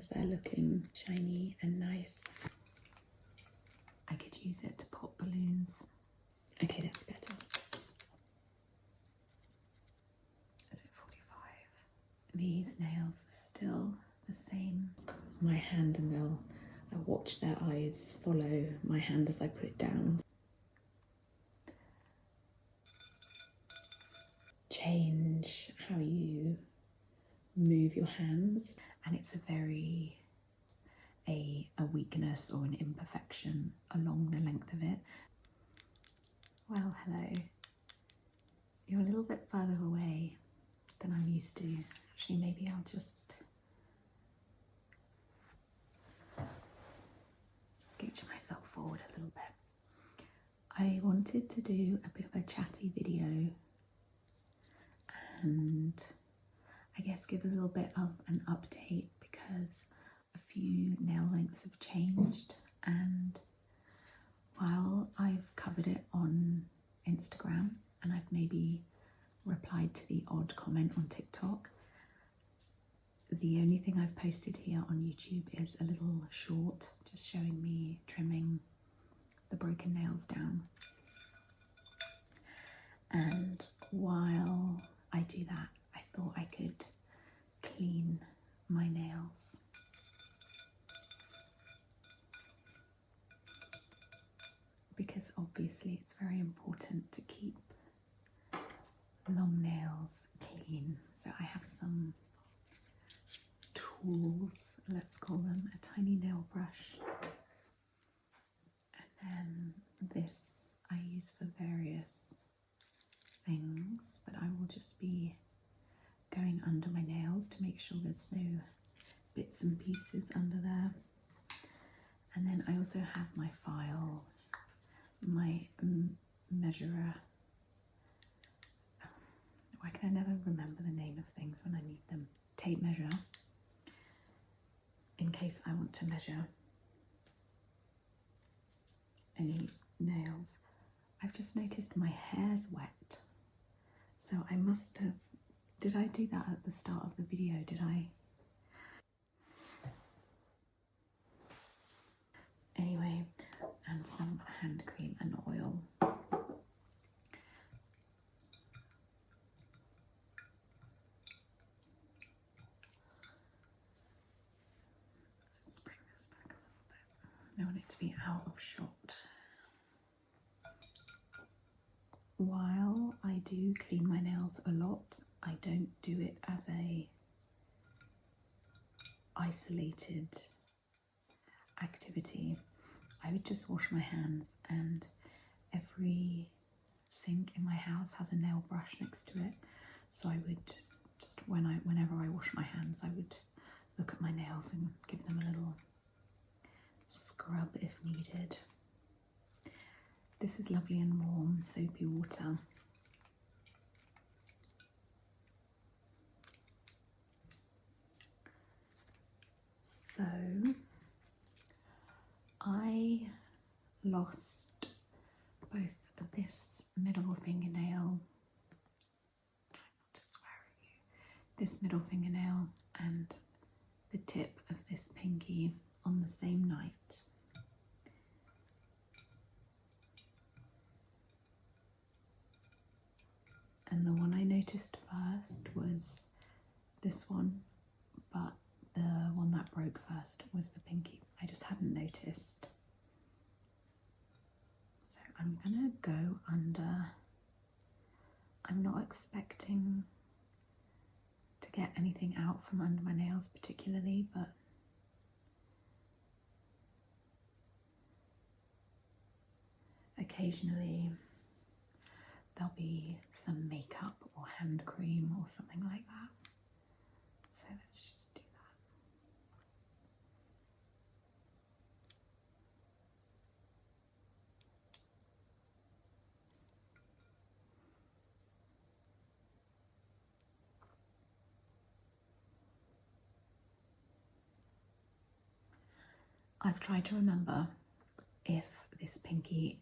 as they're looking shiny and nice. I could use it to pop balloons. Okay, that's better. Is it 45? These nails are still the same. My hand, and I watch their eyes follow my hand as I put it down. Change how you move your hands, and it's a weakness or an imperfection along the length of it. Well, hello. You're a little bit further away than I'm used to. Actually, maybe I'll just scooch myself forward a little bit. I wanted to do a bit of a chatty video and I guess give a little bit of an update, because a few nail lengths have changed, and while I've covered it on Instagram and I've maybe replied to the odd comment on TikTok, the only thing I've posted here on YouTube is a little short just showing me trimming the broken nails down. And while I do that, I thought I could clean my nails. Because obviously it's very important to keep long nails clean. So I have some tools, let's call them, a tiny nail brush. And then this I use for various things, but I will just be going under my nails to make sure there's no bits and pieces under there. And then I also have my file, my measurer. Why can I never remember the name of things when I need them? Tape measure, in case I want to measure any nails. I've just noticed my hair's wet, so I must have, did I do that at the start of the video? Did I? Anyway, and some hand cream and oil. Let's bring this back a little bit. I don't want it to be out of shot. While I do clean my nails a lot, I don't do it as a isolated activity. I would just wash my hands, and every sink in my house has a nail brush next to it. So I would just, whenever I wash my hands, I would look at my nails and give them a little scrub if needed. This is lovely and warm, soapy water. So I lost both this middle fingernail, try not to swear at you, this middle fingernail and the tip of this pinky on the same night. And the one I noticed first was this one, but the one that broke first was the pinky. I just hadn't noticed. So I'm gonna go under. I'm not expecting to get anything out from under my nails particularly, but occasionally there'll be some makeup or hand cream or something like that. So let's just do that. I've tried to remember if this pinky,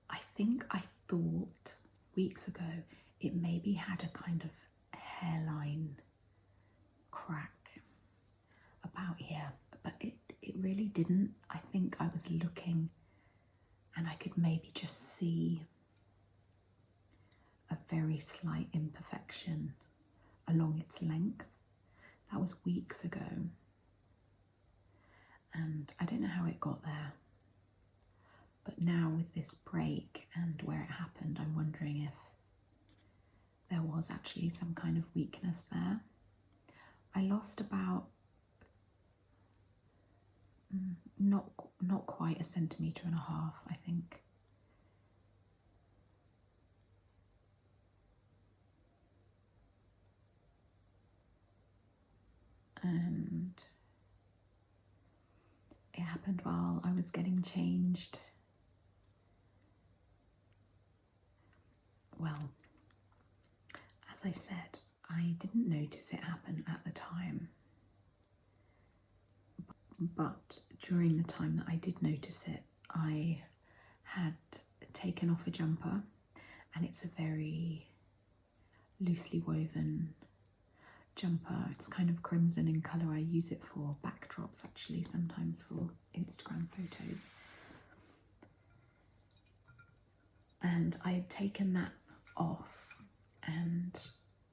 I think I thought weeks ago it maybe had a kind of hairline crack about here. really didn't. I think I was looking and I could maybe just see a very slight imperfection along its length. That was weeks ago. And I don't know how it got there. But now with this break and where it happened, I'm wondering if there was actually some kind of weakness there. I lost about not quite 1.5 centimeters, I think. And it happened while I was getting changed. Well, as I said, I didn't notice it happen at the time. But during the time that I did notice it, I had taken off a jumper, and it's a very loosely woven jumper. It's kind of crimson in colour. I use it for backdrops actually, sometimes for Instagram photos. And I had taken that off, and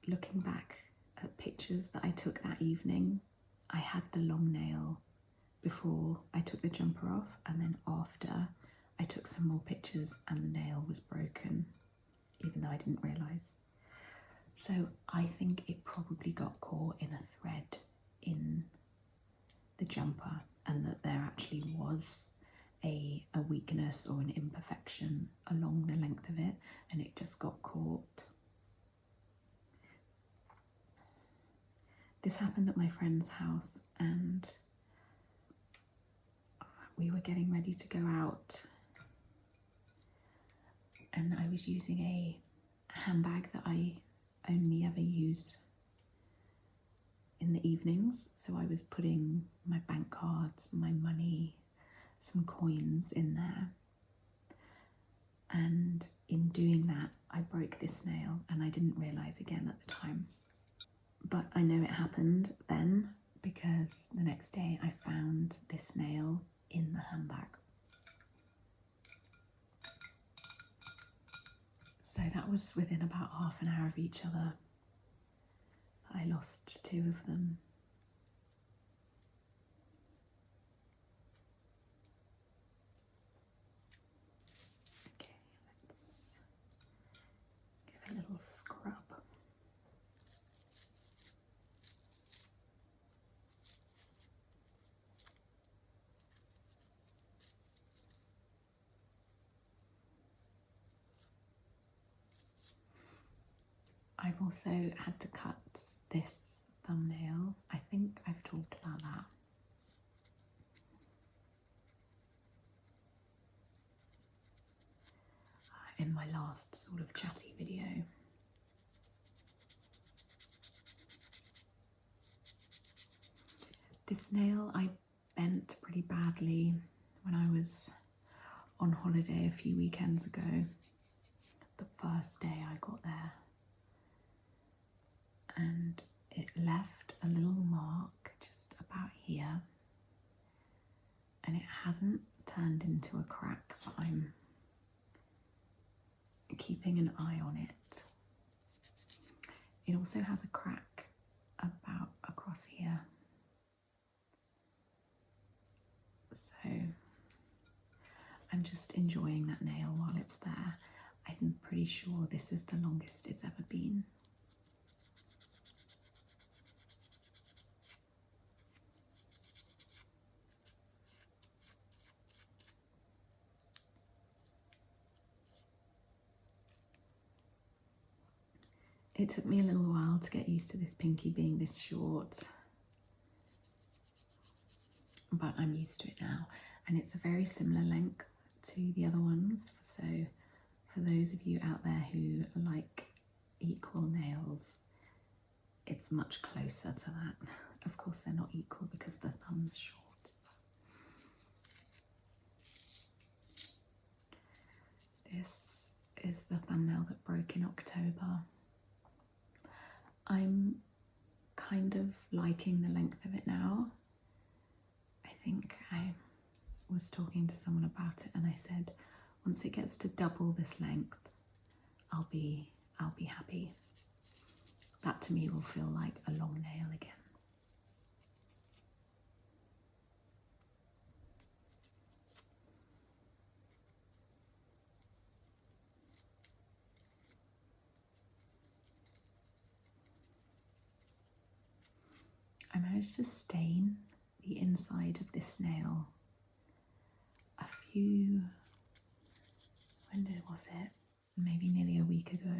looking back at pictures that I took that evening, I had the long nail before I took the jumper off, and then after I took some more pictures and the nail was broken, even though I didn't realise. So I think it probably got caught in a thread in the jumper, and that there actually was a weakness or an imperfection along the length of it, and it just got caught. This happened at my friend's house, and we were getting ready to go out, and I was using a handbag that I only ever use in the evenings. So I was putting my bank cards, my money, some coins in there. And in doing that, I broke this nail, and I didn't realise again at the time. But I know it happened then, because the next day I found this nail in the handbag. So that was within about half an hour of each other. I lost 2 of them. Okay, let's give a little scrub. I've also had to cut this thumbnail. I think I've talked about that. In my last sort of chatty video. This nail I bent pretty badly when I was on holiday a few weekends ago. The first day I got there. And it left a little mark just about here, and it hasn't turned into a crack, but I'm keeping an eye on it. It also has a crack about across here, so I'm just enjoying that nail while it's there. I'm pretty sure this is the longest it's ever been. It took me a little while to get used to this pinky being this short, but I'm used to it now, and it's a very similar length to the other ones. So for those of you out there who like equal nails, it's much closer to that. Of course they're not equal because the thumb's short. This is the thumbnail that broke in October. I'm kind of liking the length of it now. I think I was talking to someone about it and I said, once it gets to double this length, I'll be happy. That to me will feel like a long nail again. I managed to stain the inside of this nail when was it? Maybe nearly a week ago.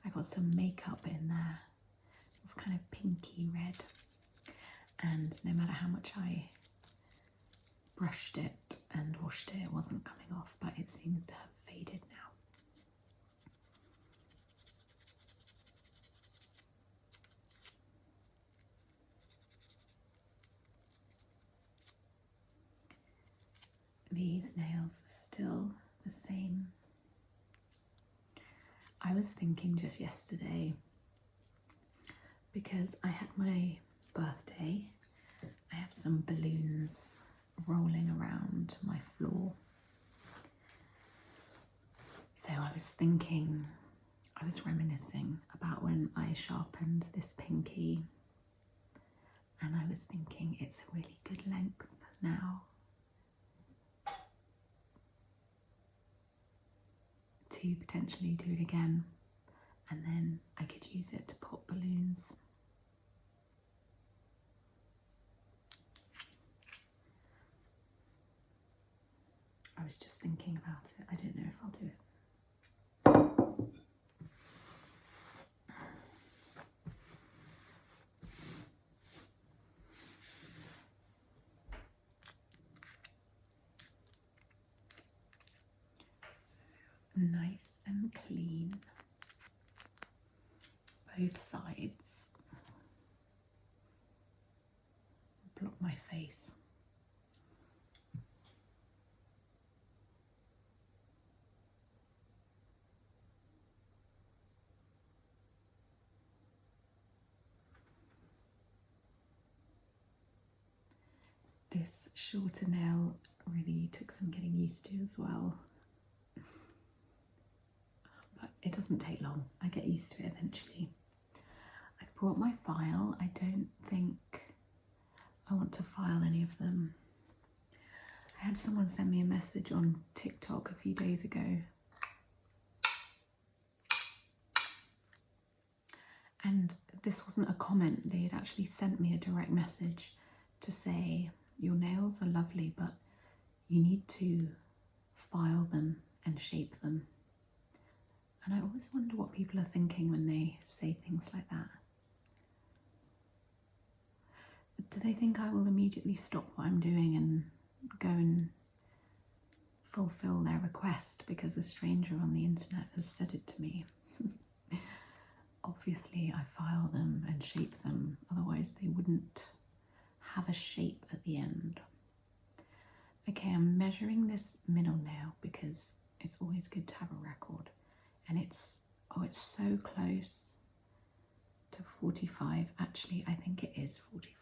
I got some makeup in there. It was kind of pinky red. And no matter how much I brushed it and washed it, it wasn't coming off, but it seems to have faded now. These nails are still the same. I was thinking just yesterday, because I had my birthday, I have some balloons rolling around my floor. So I was thinking, I was reminiscing about when I sharpened this pinky, and I was thinking it's a really good length now to potentially do it again, and then I could use it to pop balloons. I was just thinking about it. I don't know if I'll do it. Nice and clean, both sides. Block my face. This shorter nail really took some getting used to as well. It doesn't take long. I get used to it eventually. I've brought my file. I don't think I want to file any of them. I had someone send me a message on TikTok a few days ago. And this wasn't a comment. They had actually sent me a direct message to say, your nails are lovely, but you need to file them and shape them. And I always wonder what people are thinking when they say things like that. Do they think I will immediately stop what I'm doing and go and fulfill their request because a stranger on the internet has said it to me? Obviously, I file them and shape them, otherwise they wouldn't have a shape at the end. Okay, I'm measuring this middle nail because it's always good to have a record. And it's so close to 45. Actually, I think it is 45.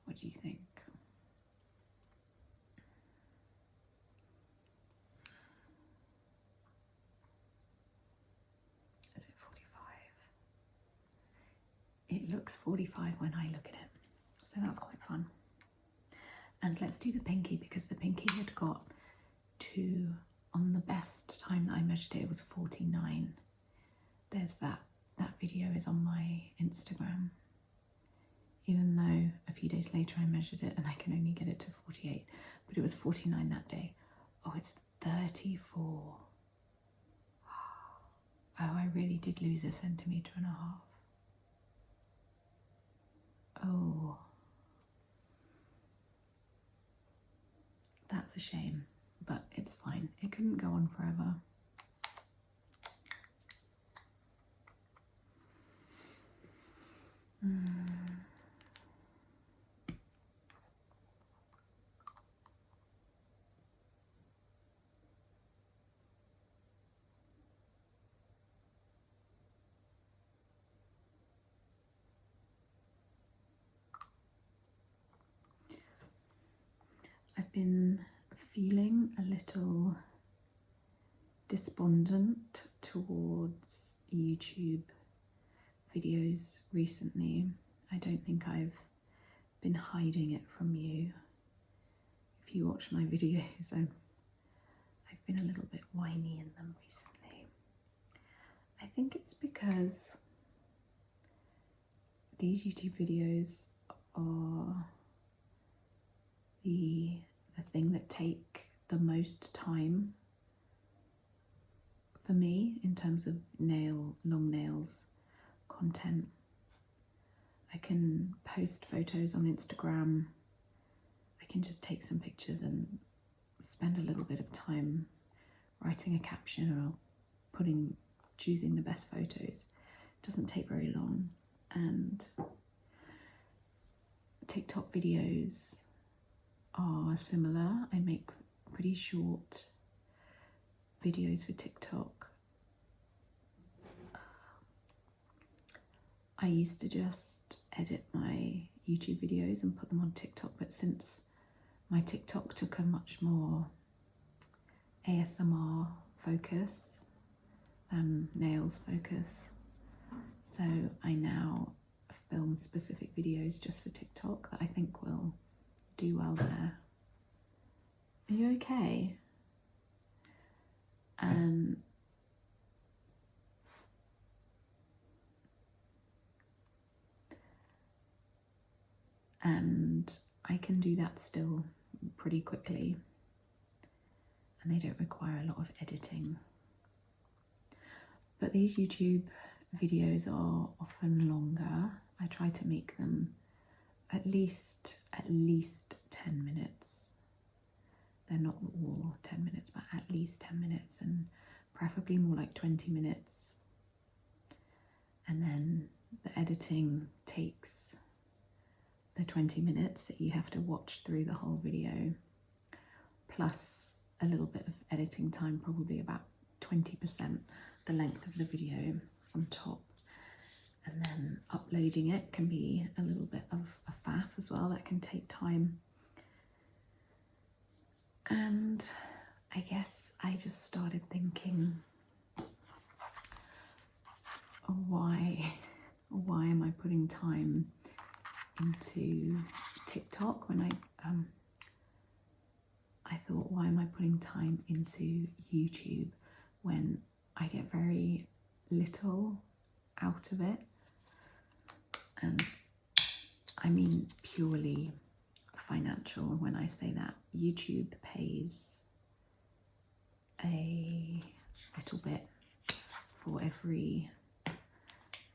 What do you think? Is it 45? It looks 45 when I look at it. So that's quite fun. And let's do the pinky because the pinky had got to, on the best time that I measured it, it was 49. There's that video is on my Instagram. Even though a few days later I measured it and I can only get it to 48, but it was 49 that day. Oh, it's 34. Oh, I really did lose 1.5 centimeters. Oh, that's a shame, but it's fine. It couldn't go on forever. been feeling a little despondent towards YouTube videos recently. I don't think I've been hiding it from you. If you watch my videos, I've been a little bit whiny in them recently. I think it's because these YouTube videos are the thing that take the most time for me in terms of long nails content. I can post photos on Instagram. I can just take some pictures and spend a little bit of time writing a caption or choosing the best photos. It doesn't take very long. And TikTok videos are similar. I make pretty short videos for TikTok. I used to just edit my YouTube videos and put them on TikTok, but since my TikTok took a much more ASMR focus than nails focus, so I now film specific videos just for TikTok that I think will do well there. Are you okay? And I can do that still pretty quickly, and they don't require a lot of editing. But these YouTube videos are often longer. I try to make them at least 10 minutes. They're not all 10 minutes, but at least 10 minutes, and preferably more like 20 minutes. And then the editing takes the 20 minutes that you have to watch through the whole video, plus a little bit of editing time, probably about 20% the length of the video on top. And then uploading it can be a little bit of a faff as well. That can take time. And I guess I just started thinking, why am I putting time into TikTok when I thought, why am I putting time into YouTube when I get very little out of it? And I mean purely financial when I say that. YouTube pays a little bit for every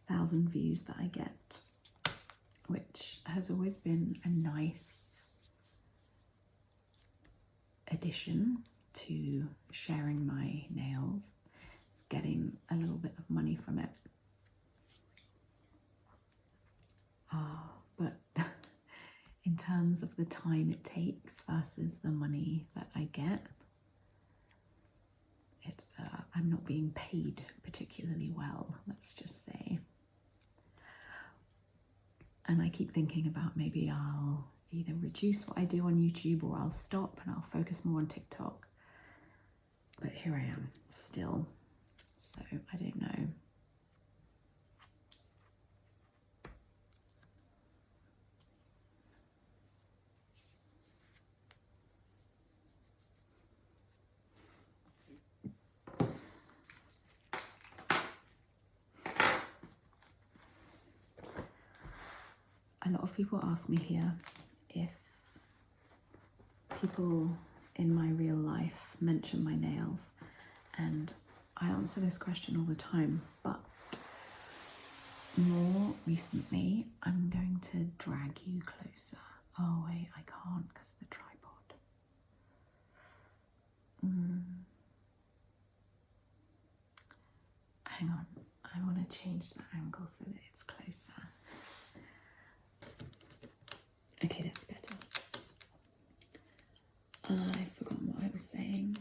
1,000 views that I get, which has always been a nice addition to sharing my nails. It's getting a little bit of money from it. But in terms of the time it takes versus the money that I get, it's I'm not being paid particularly well, let's just say. And I keep thinking about maybe I'll either reduce what I do on YouTube or I'll stop and I'll focus more on TikTok. But here I am still, so I don't know. A lot of people ask me here if people in my real life mention my nails, and I answer this question all the time, but more recently I'm going to drag you closer. Oh wait, I can't because of the tripod. Hang on, I want to change the angle so that it's closer. Okay, that's better. I've forgotten what I was saying.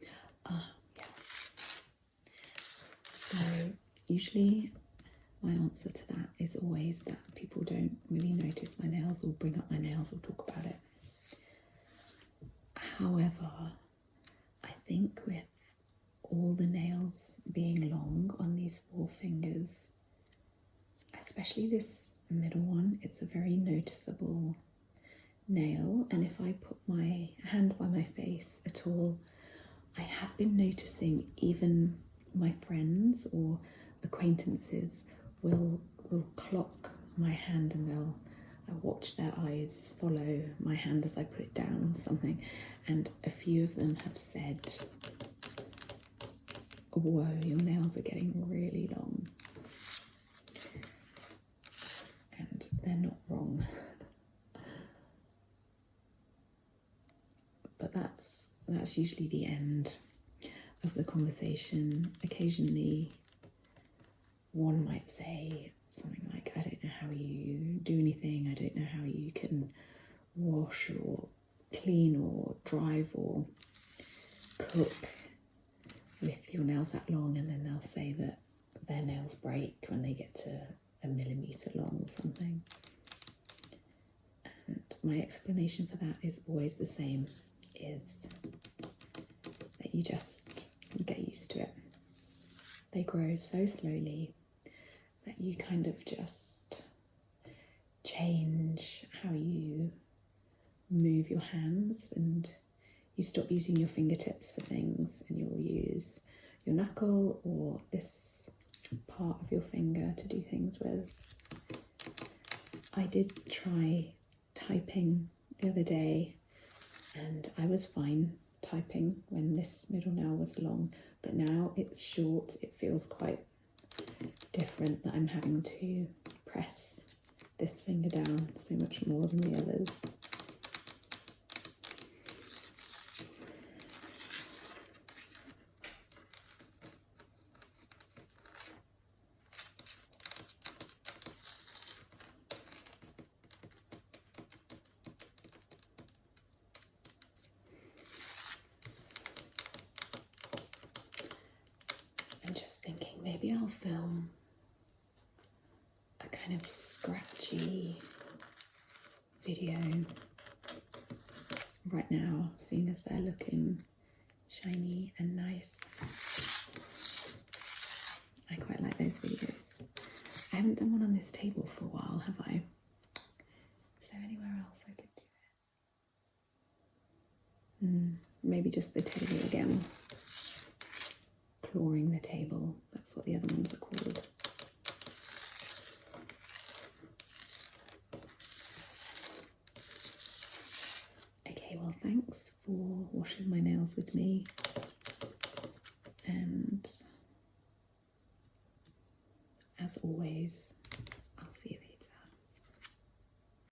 Yeah. So usually my answer to that is always that people don't really notice my nails or bring up my nails or talk about it. However, I think with all the nails being long on these 4 fingers, especially this middle one, it's a very noticeable nail, and if I put my hand by my face at all, I have been noticing even my friends or acquaintances will clock my hand, and I watch their eyes follow my hand as I put it down or something, and a few of them have said, whoa, your nails are getting really long. And they're not wrong. But that's usually the end of the conversation. Occasionally one might say something like, I don't know how you do anything, I don't know how you can wash or clean or drive or cook with your nails that long, and then they'll say that their nails break when they get to 1 millimetre long or something. And my explanation for that is always the same, is that you just get used to it. They grow so slowly that you kind of just change how you move your hands, and you stop using your fingertips for things and you'll use your knuckle or this part of your finger to do things with. I did try typing the other day and I was fine typing when this middle nail was long, but now it's short. It feels quite different that I'm having to press this finger down so much more than the others. I'm just thinking maybe I'll film a kind of scratchy video right now, seeing as they're looking shiny and nice. I quite like those videos. I haven't done one on this table for a while, have I? Is there anywhere else I could do it? Maybe just the table again. Clawing the table, that's what the other ones are called. Okay, well, thanks for washing my nails with me, and as always, I'll see you later.